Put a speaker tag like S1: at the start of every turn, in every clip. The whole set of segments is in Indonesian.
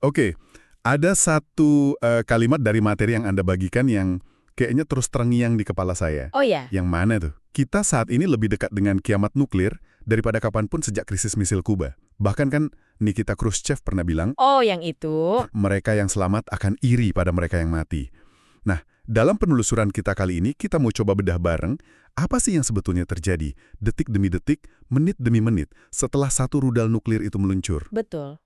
S1: Oke, ada satu kalimat dari materi yang Anda bagikan yang kayaknya terus terngiang di kepala saya.
S2: Oh ya?
S1: Yang mana tuh? Kita saat ini lebih dekat dengan kiamat nuklir daripada kapanpun sejak krisis misil Kuba. Bahkan kan Nikita Khrushchev pernah bilang,
S2: Oh, yang itu.
S1: mereka yang selamat akan iri pada mereka yang mati. Nah, dalam penelusuran kita kali ini, kita mau coba bedah bareng, apa sih yang sebetulnya terjadi, detik demi detik, menit demi menit, setelah satu rudal nuklir itu meluncur.
S2: Betul.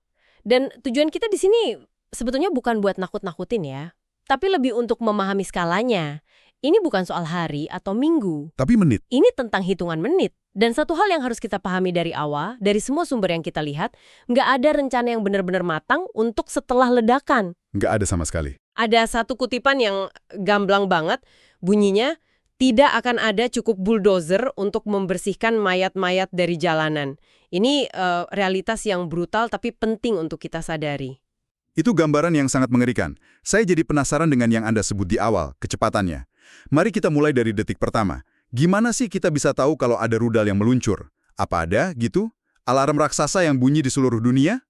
S2: Dan tujuan kita di sini sebetulnya bukan buat nakut-nakutin ya, tapi lebih untuk memahami skalanya. Ini bukan soal hari atau minggu.
S1: Tapi menit,
S2: Ini tentang hitungan menit. Dan satu hal yang harus kita pahami dari awal, dari semua sumber yang kita lihat, nggak ada rencana yang benar-benar matang untuk setelah ledakan.
S1: nggak ada sama sekali.
S2: Ada satu kutipan yang gamblang banget, bunyinya, tidak akan ada cukup bulldozer untuk membersihkan mayat-mayat dari jalanan. Ini realitas yang brutal tapi penting untuk kita sadari.
S3: Itu gambaran yang sangat mengerikan. Saya jadi penasaran dengan yang Anda sebut di awal, kecepatannya. Mari kita mulai dari detik pertama. Gimana sih kita bisa tahu kalau ada rudal yang meluncur? Apa ada, gitu? Alarm raksasa yang bunyi di seluruh dunia?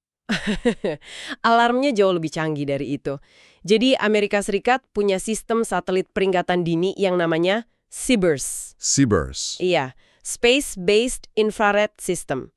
S2: Alarmnya jauh lebih canggih dari itu. Jadi Amerika Serikat punya sistem satelit peringatan dini yang namanya SBIRS.
S3: SBIRS.
S2: Iya, Space-Based Infrared System.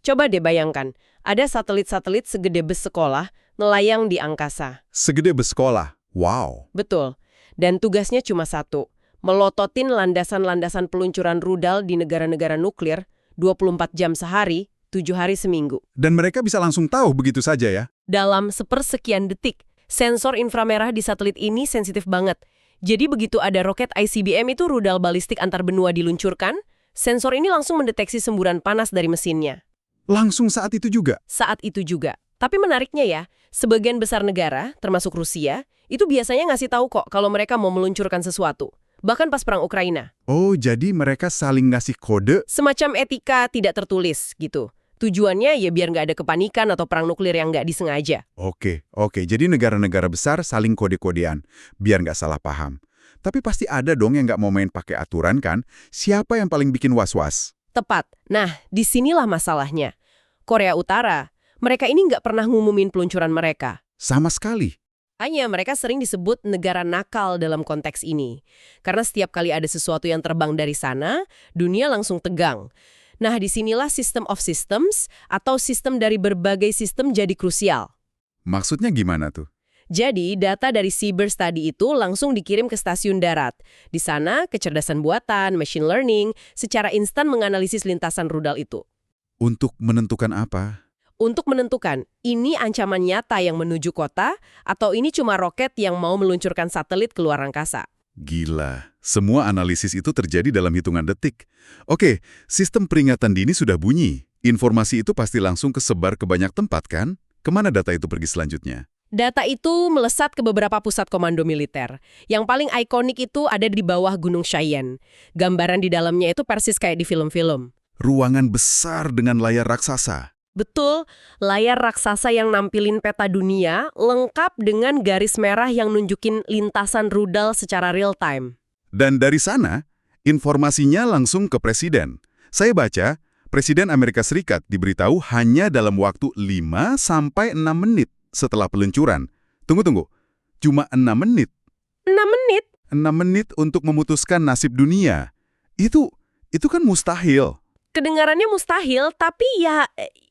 S2: Coba deh bayangkan, ada satelit-satelit segede bus sekolah nelayang di angkasa.
S3: Segede bus sekolah. Wow.
S2: Betul. Dan tugasnya cuma satu, melototin landasan-landasan peluncuran rudal di negara-negara nuklir 24 jam sehari, 7 hari seminggu.
S3: Dan mereka bisa langsung tahu begitu saja ya?
S2: Dalam sepersekian detik, sensor inframerah di satelit ini sensitif banget. Jadi begitu ada roket ICBM itu rudal balistik antar benua diluncurkan, sensor ini langsung mendeteksi semburan panas dari mesinnya.
S3: Langsung saat itu juga?
S2: Saat itu juga. Tapi menariknya ya, sebagian besar negara, termasuk Rusia, itu biasanya ngasih tahu kok kalau mereka mau meluncurkan sesuatu. Bahkan pas perang Ukraina.
S3: Oh, jadi mereka saling ngasih kode?
S2: Semacam etika tidak tertulis gitu. Tujuannya ya biar nggak ada kepanikan atau perang nuklir yang nggak disengaja.
S3: Oke. Jadi negara-negara besar saling kode-kodean, biar nggak salah paham. Tapi pasti ada dong yang nggak mau main pakai aturan kan? Siapa yang paling bikin was-was?
S2: Tepat. Nah, disinilah masalahnya. Korea Utara, mereka ini nggak pernah ngumumin peluncuran mereka.
S3: Sama sekali.
S2: Hanya mereka sering disebut negara nakal dalam konteks ini. Karena setiap kali ada sesuatu yang terbang dari sana, dunia langsung tegang. Nah, disinilah system of systems atau sistem dari berbagai sistem jadi krusial.
S3: Maksudnya gimana tuh?
S2: Jadi, data dari SBIRS tadi itu langsung dikirim ke stasiun darat. Di sana, kecerdasan buatan, machine learning, secara instan menganalisis lintasan rudal itu.
S3: Untuk menentukan apa?
S2: Untuk menentukan, ini ancaman nyata yang menuju kota, atau ini cuma roket yang mau meluncurkan satelit ke luar angkasa.
S3: Gila, semua analisis itu terjadi dalam hitungan detik. Oke, sistem peringatan dini sudah bunyi. Informasi itu pasti langsung kesebar ke banyak tempat kan? Kemana data itu pergi selanjutnya?
S2: Data itu melesat ke beberapa pusat komando militer. Yang paling ikonik itu ada di bawah Gunung Cheyenne. Gambaran di dalamnya itu persis kayak di film-film.
S3: Ruangan besar dengan layar raksasa.
S2: Betul, layar raksasa yang nampilin peta dunia lengkap dengan garis merah yang nunjukin lintasan rudal secara real time.
S3: Dan dari sana, informasinya langsung ke presiden. Saya baca, Presiden Amerika Serikat diberitahu hanya dalam waktu 5-6 menit setelah peluncuran. Tunggu. Cuma 6 menit.
S2: 6 menit?
S3: 6 menit untuk memutuskan nasib dunia. Itu kan mustahil.
S2: Kedengarannya mustahil, tapi ya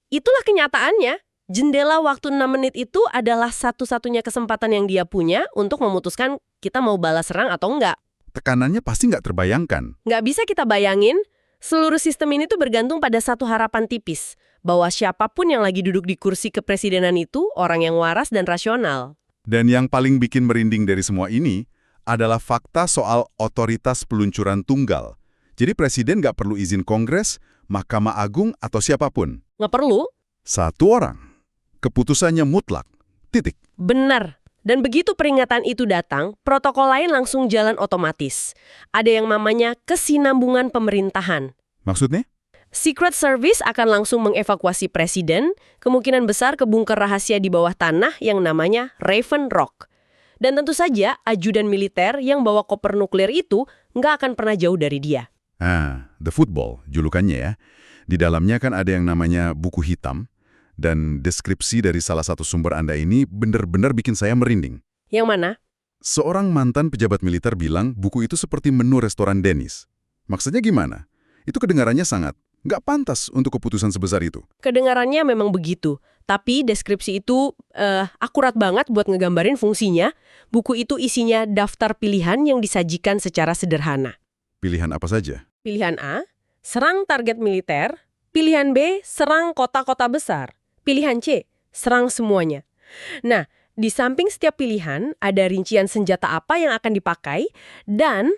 S2: itulah kenyataannya. Jendela waktu 6 menit itu adalah satu-satunya kesempatan yang dia punya untuk memutuskan kita mau balas serang atau enggak.
S3: Tekanannya pasti nggak terbayangkan.
S2: Nggak bisa kita bayangin, seluruh sistem ini tuh bergantung pada satu harapan tipis, bahwa siapapun yang lagi duduk di kursi kepresidenan itu orang yang waras dan rasional.
S3: Dan yang paling bikin merinding dari semua ini adalah fakta soal otoritas peluncuran tunggal. Jadi presiden nggak perlu izin Kongres, Mahkamah Agung, atau siapapun.
S2: Nggak perlu?
S3: Satu orang. Keputusannya mutlak. Titik.
S2: Benar. Dan begitu peringatan itu datang, protokol lain langsung jalan otomatis. Ada yang namanya kesinambungan pemerintahan.
S3: Maksudnya?
S2: Secret Service akan langsung mengevakuasi presiden, kemungkinan besar ke bunker rahasia di bawah tanah yang namanya Raven Rock. Dan tentu saja, ajudan militer yang bawa koper nuklir itu nggak akan pernah jauh dari dia.
S3: The Football, julukannya ya. Di dalamnya kan ada yang namanya buku hitam.
S1: Dan deskripsi dari salah satu sumber Anda ini benar-benar bikin saya merinding.
S2: Yang mana?
S1: Seorang mantan pejabat militer bilang buku itu seperti menu restoran Dennis. Maksudnya gimana? Itu kedengarannya sangat nggak pantas untuk keputusan sebesar itu.
S2: Kedengarannya memang begitu. Tapi deskripsi itu akurat banget buat ngegambarin fungsinya. Buku itu isinya daftar pilihan yang disajikan secara sederhana.
S1: Pilihan apa saja?
S2: Pilihan A, serang target militer. Pilihan B, serang kota-kota besar. Pilihan C, serang semuanya. Nah, di samping setiap pilihan, ada rincian senjata apa yang akan dipakai, dan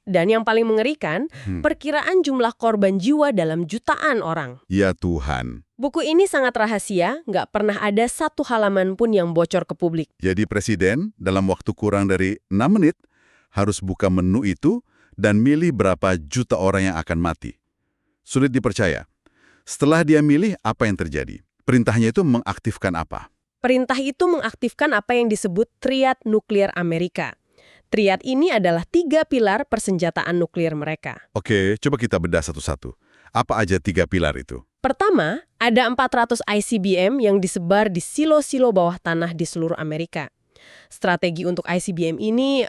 S2: yang paling mengerikan, perkiraan jumlah korban jiwa dalam jutaan orang.
S1: Ya Tuhan.
S2: Buku ini sangat rahasia, nggak pernah ada satu halaman pun yang bocor ke publik.
S1: Jadi presiden dalam waktu kurang dari 6 menit harus buka menu itu dan milih berapa juta orang yang akan mati. Sulit dipercaya. Setelah dia milih, apa yang terjadi? Perintahnya itu mengaktifkan apa?
S2: Perintah itu mengaktifkan apa yang disebut Triad Nuklir Amerika. Triad ini adalah 3 pilar persenjataan nuklir mereka.
S1: Oke, coba kita bedah satu-satu. Apa aja 3 pilar itu?
S2: Pertama, ada 400 ICBM yang disebar di silo-silo bawah tanah di seluruh Amerika. Strategi untuk ICBM ini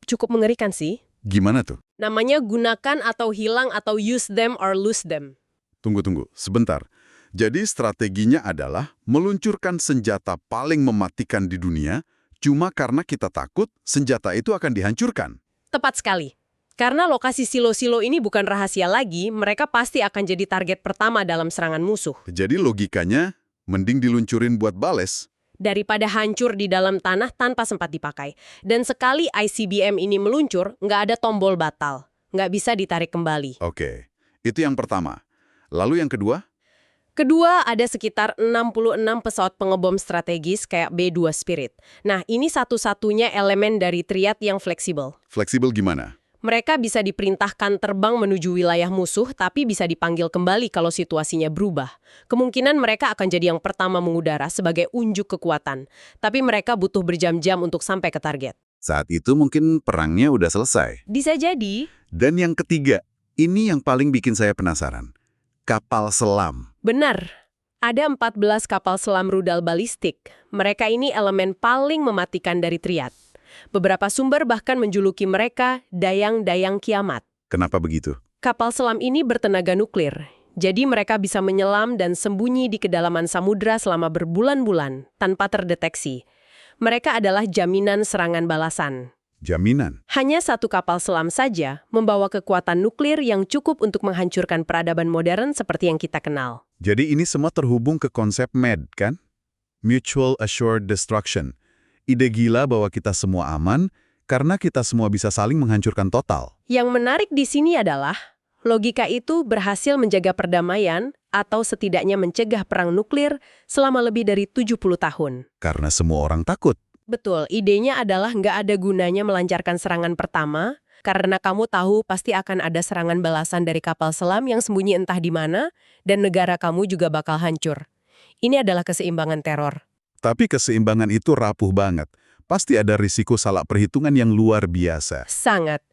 S2: cukup mengerikan sih.
S1: Gimana tuh?
S2: Namanya gunakan atau hilang atau use them or lose them.
S1: Tunggu, sebentar. Jadi strateginya adalah meluncurkan senjata paling mematikan di dunia cuma karena kita takut senjata itu akan dihancurkan.
S2: Tepat sekali. Karena lokasi silo-silo ini bukan rahasia lagi, mereka pasti akan jadi target pertama dalam serangan musuh.
S1: Jadi logikanya, mending diluncurin buat bales.
S2: Daripada hancur di dalam tanah tanpa sempat dipakai. Dan sekali ICBM ini meluncur, nggak ada tombol batal. Nggak bisa ditarik kembali.
S1: Oke, itu yang pertama. Lalu yang kedua?
S2: Kedua, ada sekitar 66 pesawat pengebom strategis kayak B-2 Spirit. Nah, ini satu-satunya elemen dari Triad yang fleksibel.
S1: Fleksibel gimana?
S2: Mereka bisa diperintahkan terbang menuju wilayah musuh, tapi bisa dipanggil kembali kalau situasinya berubah. Kemungkinan mereka akan jadi yang pertama mengudara sebagai unjuk kekuatan. Tapi mereka butuh berjam-jam untuk sampai ke target.
S1: Saat itu mungkin perangnya udah selesai.
S2: Bisa jadi.
S1: Dan yang ketiga, ini yang paling bikin saya penasaran. Kapal selam.
S2: Benar. Ada 14 kapal selam rudal balistik. Mereka ini elemen paling mematikan dari Triad. Beberapa sumber bahkan menjuluki mereka dayang-dayang kiamat.
S1: Kenapa begitu?
S2: Kapal selam ini bertenaga nuklir. Jadi mereka bisa menyelam dan sembunyi di kedalaman samudra selama berbulan-bulan tanpa terdeteksi. Mereka adalah jaminan serangan balasan.
S1: Jaminan?
S2: Hanya satu kapal selam saja membawa kekuatan nuklir yang cukup untuk menghancurkan peradaban modern seperti yang kita kenal.
S1: Jadi ini semua terhubung ke konsep MAD, kan? Mutual Assured Destruction. Ide gila bahwa kita semua aman karena kita semua bisa saling menghancurkan total.
S2: Yang menarik di sini adalah logika itu berhasil menjaga perdamaian atau setidaknya mencegah perang nuklir selama lebih dari 70 tahun.
S1: Karena semua orang takut.
S2: Betul, idenya adalah nggak ada gunanya melancarkan serangan pertama, karena kamu tahu pasti akan ada serangan balasan dari kapal selam yang sembunyi entah di mana, dan negara kamu juga bakal hancur. Ini adalah keseimbangan teror.
S1: Tapi keseimbangan itu rapuh banget. Pasti ada risiko salah perhitungan yang luar biasa.
S2: Sangat.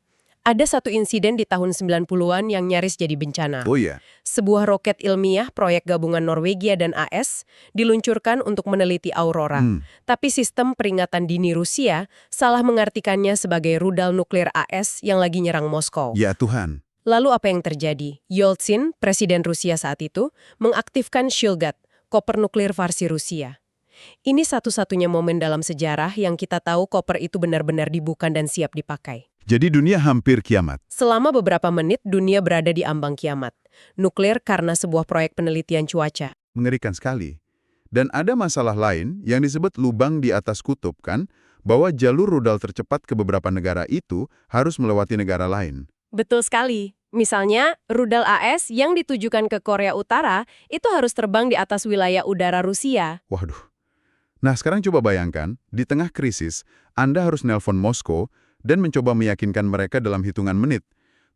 S2: Ada satu insiden di tahun 90-an yang nyaris jadi bencana.
S1: Oh iya?
S2: Sebuah roket ilmiah proyek gabungan Norwegia dan AS diluncurkan untuk meneliti aurora. Tapi sistem peringatan dini Rusia salah mengartikannya sebagai rudal nuklir AS yang lagi nyerang Moskow.
S1: Ya Tuhan.
S2: Lalu apa yang terjadi? Yeltsin, presiden Rusia saat itu, mengaktifkan Shilgat, koper nuklir versi Rusia. Ini satu-satunya momen dalam sejarah yang kita tahu koper itu benar-benar dibuka dan siap dipakai.
S1: Jadi dunia hampir kiamat.
S2: Selama beberapa menit, dunia berada di ambang kiamat. Nuklir karena sebuah proyek penelitian cuaca.
S1: Mengerikan sekali. Dan ada masalah lain yang disebut lubang di atas kutub, kan? Bahwa jalur rudal tercepat ke beberapa negara itu harus melewati negara lain.
S2: Betul sekali. Misalnya, rudal AS yang ditujukan ke Korea Utara itu harus terbang di atas wilayah udara Rusia.
S1: Waduh. Nah, sekarang coba bayangkan, di tengah krisis, Anda harus nelpon Moskow dan mencoba meyakinkan mereka dalam hitungan menit.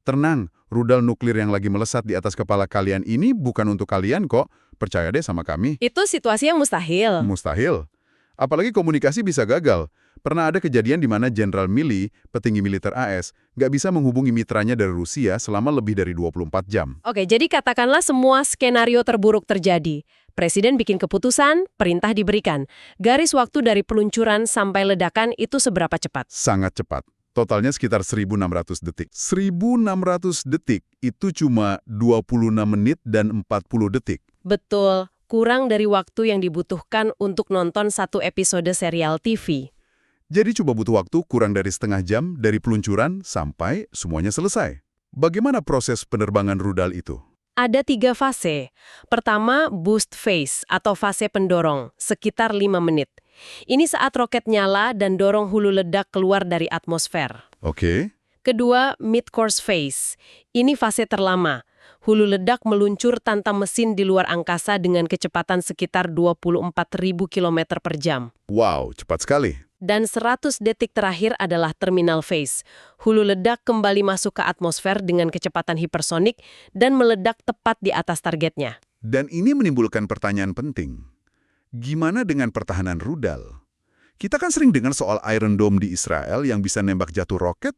S1: Tenang, rudal nuklir yang lagi melesat di atas kepala kalian ini bukan untuk kalian kok. Percaya deh sama kami.
S2: Itu situasi yang mustahil.
S1: Mustahil. Apalagi komunikasi bisa gagal. Pernah ada kejadian di mana Jenderal Milley, petinggi militer AS, nggak bisa menghubungi mitranya dari Rusia selama lebih dari 24 jam.
S2: Oke, jadi katakanlah semua skenario terburuk terjadi. Presiden bikin keputusan, perintah diberikan. Garis waktu dari peluncuran sampai ledakan itu seberapa cepat?
S1: Sangat cepat. Totalnya sekitar 1.600 detik. 1.600 detik itu cuma 26 menit dan 40 detik.
S2: Betul, kurang dari waktu yang dibutuhkan untuk nonton satu episode serial TV.
S1: Jadi coba butuh waktu kurang dari setengah jam dari peluncuran sampai semuanya selesai. Bagaimana proses penerbangan rudal itu?
S2: Ada 3 fase. Pertama, boost phase atau fase pendorong, sekitar 5 menit. Ini saat roket nyala dan dorong hulu ledak keluar dari atmosfer.
S1: Oke.
S2: Kedua, mid-course phase. Ini fase terlama. Hulu ledak meluncur tanpa mesin di luar angkasa dengan kecepatan sekitar 24.000 km per jam.
S1: Wow, cepat sekali.
S2: Dan 100 detik terakhir adalah terminal phase. Hulu ledak kembali masuk ke atmosfer dengan kecepatan hipersonik dan meledak tepat di atas targetnya.
S1: Dan ini menimbulkan pertanyaan penting. Gimana dengan pertahanan rudal? Kita kan sering dengar soal Iron Dome di Israel yang bisa nembak jatuh roket.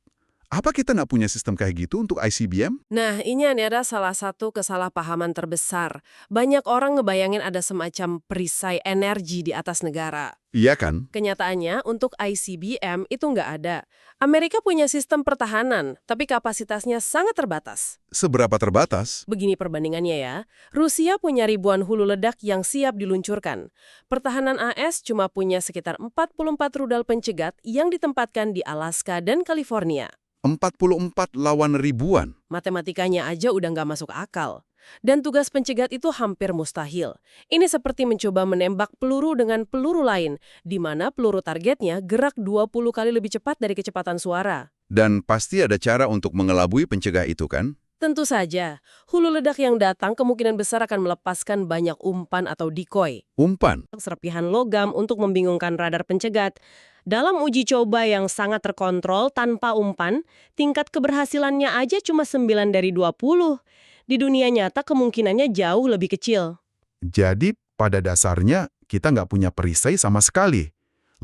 S1: Apa kita nggak punya sistem kayak gitu untuk ICBM?
S2: Nah, ini ada salah satu kesalahpahaman terbesar. Banyak orang ngebayangin ada semacam perisai energi di atas negara.
S1: Iya kan?
S2: Kenyataannya, untuk ICBM itu nggak ada. Amerika punya sistem pertahanan, tapi kapasitasnya sangat terbatas.
S1: Seberapa terbatas?
S2: Begini perbandingannya ya, Rusia punya ribuan hulu ledak yang siap diluncurkan. Pertahanan AS cuma punya sekitar 44 rudal pencegat yang ditempatkan di Alaska dan California.
S1: 44 lawan ribuan.
S2: Matematikanya aja udah nggak masuk akal. Dan tugas pencegat itu hampir mustahil. Ini seperti mencoba menembak peluru dengan peluru lain, di mana peluru targetnya gerak 20 kali lebih cepat dari kecepatan suara.
S1: Dan pasti ada cara untuk mengelabui pencegah itu kan?
S2: Tentu saja, hulu ledak yang datang kemungkinan besar akan melepaskan banyak umpan atau decoy.
S1: Umpan.
S2: Serpihan logam untuk membingungkan radar pencegat. Dalam uji coba yang sangat terkontrol tanpa umpan, tingkat keberhasilannya aja cuma 9 dari 20. Di dunia nyata kemungkinannya jauh lebih kecil.
S1: Jadi pada dasarnya kita nggak punya perisai sama sekali.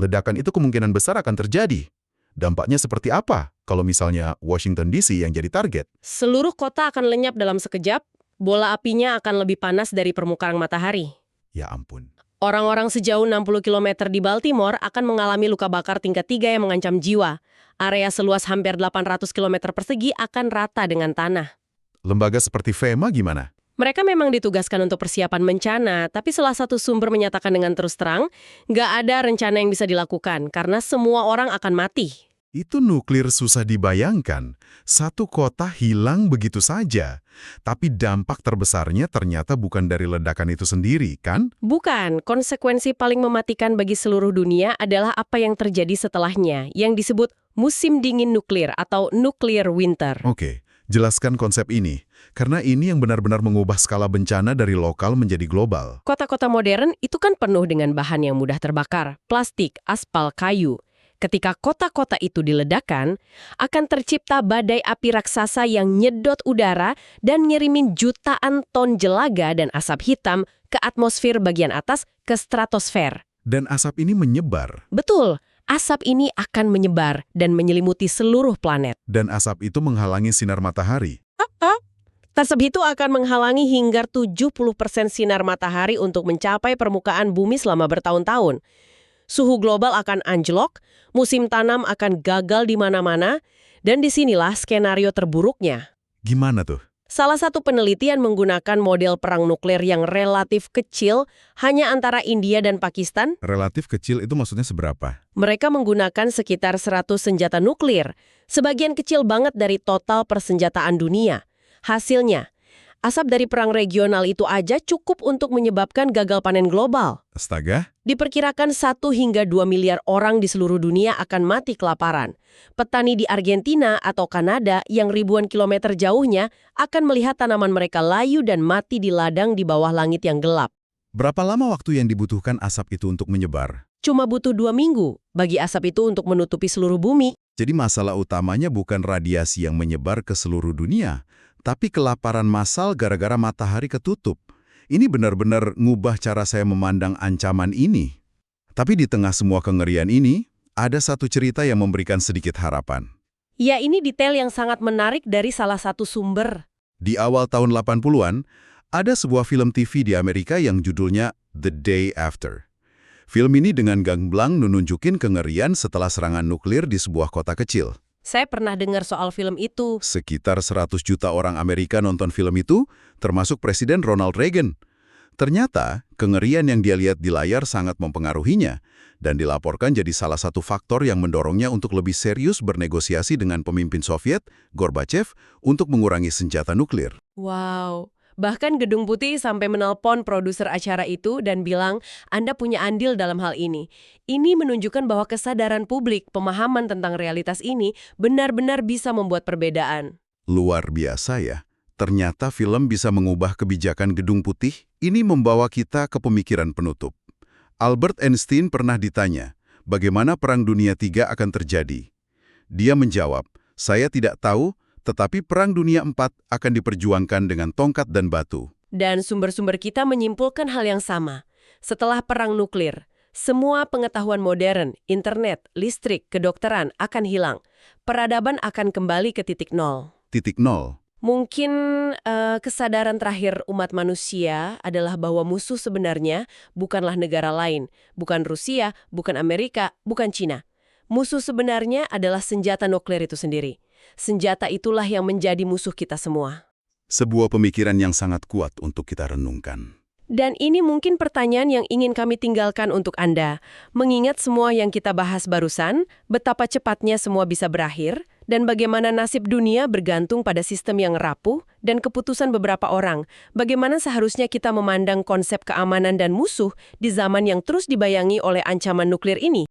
S1: Ledakan itu kemungkinan besar akan terjadi. Dampaknya seperti apa kalau misalnya Washington DC yang jadi target?
S2: Seluruh kota akan lenyap dalam sekejap, bola apinya akan lebih panas dari permukaan matahari.
S1: Ya ampun.
S2: Orang-orang sejauh 60 km di Baltimore akan mengalami luka bakar tingkat 3 yang mengancam jiwa. Area seluas hampir 800 km persegi akan rata dengan tanah.
S1: Lembaga seperti FEMA gimana?
S2: Mereka memang ditugaskan untuk persiapan bencana, tapi salah satu sumber menyatakan dengan terus terang, nggak ada rencana yang bisa dilakukan karena semua orang akan mati.
S1: Itu nuklir susah dibayangkan. Satu kota hilang begitu saja. Tapi dampak terbesarnya ternyata bukan dari ledakan itu sendiri, kan?
S2: Bukan, konsekuensi paling mematikan bagi seluruh dunia adalah apa yang terjadi setelahnya, yang disebut musim dingin nuklir atau nuclear winter.
S1: Oke, jelaskan konsep ini. Karena ini yang benar-benar mengubah skala bencana dari lokal menjadi global.
S2: Kota-kota modern itu kan penuh dengan bahan yang mudah terbakar, plastik, aspal, kayu. Ketika kota-kota itu diledakkan, akan tercipta badai api raksasa yang nyedot udara dan ngirimin jutaan ton jelaga dan asap hitam ke atmosfer bagian atas ke stratosfer.
S1: Dan asap ini menyebar.
S2: Betul, asap ini akan menyebar dan menyelimuti seluruh planet.
S1: Dan asap itu menghalangi sinar matahari.
S2: Asap itu akan menghalangi hingga 70% sinar matahari untuk mencapai permukaan bumi selama bertahun-tahun. Suhu global akan anjlok, musim tanam akan gagal di mana-mana, dan disinilah skenario terburuknya.
S1: Gimana tuh?
S2: Salah satu penelitian menggunakan model perang nuklir yang relatif kecil hanya antara India dan Pakistan.
S1: Relatif kecil itu maksudnya seberapa?
S2: Mereka menggunakan sekitar 100 senjata nuklir, sebagian kecil banget dari total persenjataan dunia. Hasilnya, asap dari perang regional itu aja cukup untuk menyebabkan gagal panen global.
S1: Astaga.
S2: Diperkirakan 1 hingga 2 miliar orang di seluruh dunia akan mati kelaparan. Petani di Argentina atau Kanada yang ribuan kilometer jauhnya akan melihat tanaman mereka layu dan mati di ladang di bawah langit yang gelap.
S1: Berapa lama waktu yang dibutuhkan asap itu untuk menyebar?
S2: Cuma butuh 2 minggu bagi asap itu untuk menutupi seluruh bumi.
S1: Jadi masalah utamanya bukan radiasi yang menyebar ke seluruh dunia, tapi kelaparan massal gara-gara matahari ketutup. Ini benar-benar ngubah cara saya memandang ancaman ini. Tapi di tengah semua kengerian ini,
S3: ada satu cerita yang memberikan sedikit harapan.
S2: Ya, ini detail yang sangat menarik dari salah satu sumber.
S3: Di awal tahun 80-an, ada sebuah film TV di Amerika yang judulnya The Day After. Film ini dengan gamblang nunjukin kengerian setelah serangan nuklir di sebuah kota kecil.
S2: Saya pernah dengar soal film itu.
S3: Sekitar 100 juta orang Amerika nonton film itu, termasuk Presiden Ronald Reagan. Ternyata, kengerian yang dia lihat di layar sangat mempengaruhinya, dan dilaporkan jadi salah satu faktor yang mendorongnya untuk lebih serius bernegosiasi dengan pemimpin Soviet, Gorbachev, untuk mengurangi senjata nuklir.
S2: Wow. Bahkan Gedung Putih sampai menelpon produser acara itu dan bilang, Anda punya andil dalam hal ini. Ini menunjukkan bahwa kesadaran publik, pemahaman tentang realitas ini, benar-benar bisa membuat perbedaan.
S3: Luar biasa ya. Ternyata film bisa mengubah kebijakan Gedung Putih. Ini membawa kita ke pemikiran penutup. Albert Einstein pernah ditanya, bagaimana Perang Dunia III akan terjadi? Dia menjawab, saya tidak tahu, tetapi Perang Dunia IV akan diperjuangkan dengan tongkat dan batu.
S2: Dan sumber-sumber kita menyimpulkan hal yang sama. Setelah perang nuklir, semua pengetahuan modern, internet, listrik, kedokteran akan hilang. Peradaban akan kembali ke titik nol.
S3: Titik nol.
S2: Mungkin kesadaran terakhir umat manusia adalah bahwa musuh sebenarnya bukanlah negara lain, bukan Rusia, bukan Amerika, bukan Cina. Musuh sebenarnya adalah senjata nuklir itu sendiri. Senjata itulah yang menjadi musuh kita semua.
S3: Sebuah pemikiran yang sangat kuat untuk kita renungkan.
S2: Dan ini mungkin pertanyaan yang ingin kami tinggalkan untuk Anda. Mengingat semua yang kita bahas barusan, betapa cepatnya semua bisa berakhir, dan bagaimana nasib dunia bergantung pada sistem yang rapuh dan keputusan beberapa orang. Bagaimana seharusnya kita memandang konsep keamanan dan musuh di zaman yang terus dibayangi oleh ancaman nuklir ini?